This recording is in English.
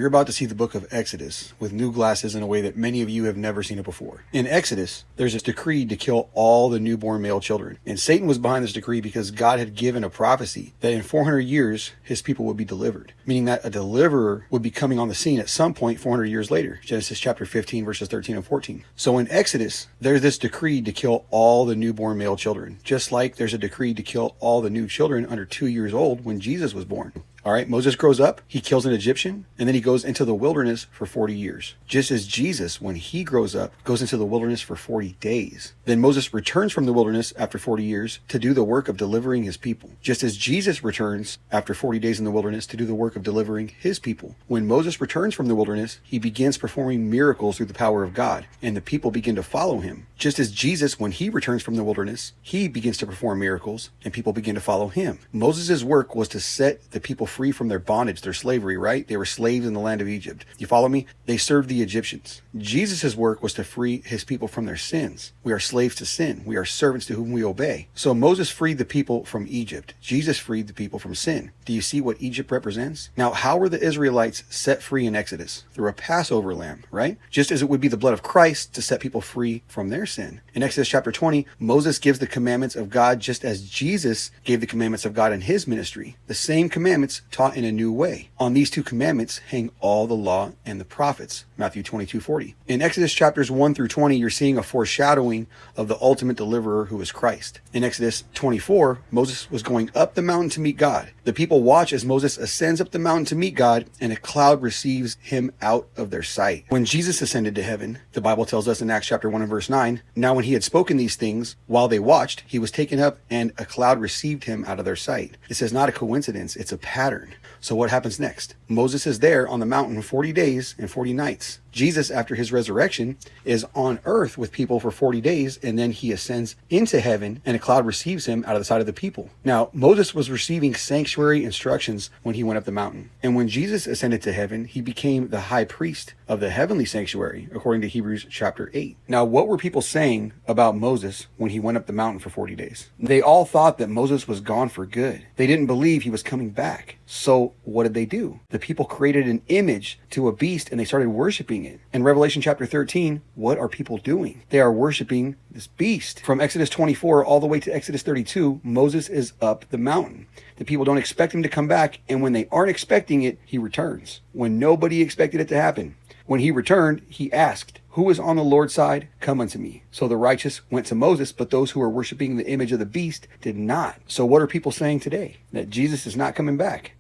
You're about to see the book of Exodus with new glasses in a way that many of you have never seen it before. In Exodus, there's this decree to kill all the newborn male children. And Satan was behind this decree because God had given a prophecy that in 400 years, his people would be delivered. Meaning that a deliverer would be coming on the scene at some point 400 years later. Genesis chapter 15, verses 13 and 14. So in Exodus, there's this decree to kill all the newborn male children. Just like there's a decree to kill all the new children under 2 years old when Jesus was born. All right, Moses grows up, he kills an Egyptian, and then he goes into the wilderness for 40 years. Just as Jesus, when he grows up, goes into the wilderness for 40 days. Then Moses returns from the wilderness after 40 years to do the work of delivering his people. Just as Jesus returns after 40 days in the wilderness to do the work of delivering his people. When Moses returns from the wilderness, he begins performing miracles through the power of God, and the people begin to follow him. Just as Jesus, when he returns from the wilderness, he begins to perform miracles, and people begin to follow him. Moses' work was to set the people free from their bondage, their slavery, right? They were slaves in the land of Egypt. You follow me? They served the Egyptians. Jesus' work was to free his people from their sins. We are slaves to sin. We are servants to whom we obey. So Moses freed the people from Egypt. Jesus freed the people from sin. Do you see what Egypt represents? Now, how were the Israelites set free in Exodus? Through a Passover lamb, right? Just as it would be the blood of Christ to set people free from their sin. In Exodus chapter 20, Moses gives the commandments of God just as Jesus gave the commandments of God in his ministry. The same commandments taught in a new way. On these two commandments hang all the law and the prophets. Matthew 22:40. In Exodus chapters 1 through 20, you're seeing a foreshadowing of the ultimate deliverer who is Christ. In Exodus 24, Moses was going up the mountain to meet God. The people watch as Moses ascends up the mountain to meet God, and a cloud receives him out of their sight. When Jesus ascended to heaven, the Bible tells us in Acts chapter 1 and verse 9, now when he had spoken these things, while they watched, he was taken up, and a cloud received him out of their sight. This is not a coincidence, it's a pattern. So what happens next? Moses is there on the mountain 40 days and 40 nights. Jesus, after his resurrection, is on earth with people for 40 days, and then he ascends into heaven, and a cloud receives him out of the sight of the people. Now, Moses was receiving sanctuary instructions when he went up the mountain. And when Jesus ascended to heaven, he became the high priest of the heavenly sanctuary, according to Hebrews chapter 8. Now, what were people saying about Moses when he went up the mountain for 40 days? They all thought that Moses was gone for good. They didn't believe he was coming back. So what did they do? The people created an image to a beast, and they started worshiping it. In Revelation chapter 13, what are people doing? They are worshiping this beast. From Exodus 24 all the way to Exodus 32, Moses is up the mountain. The people don't expect him to come back, and when they aren't expecting it, he returns. When nobody expected it to happen. When he returned, he asked, who is on the Lord's side? Come unto me. So the righteous went to Moses, but those who are worshiping the image of the beast did not. So what are people saying today? That Jesus is not coming back.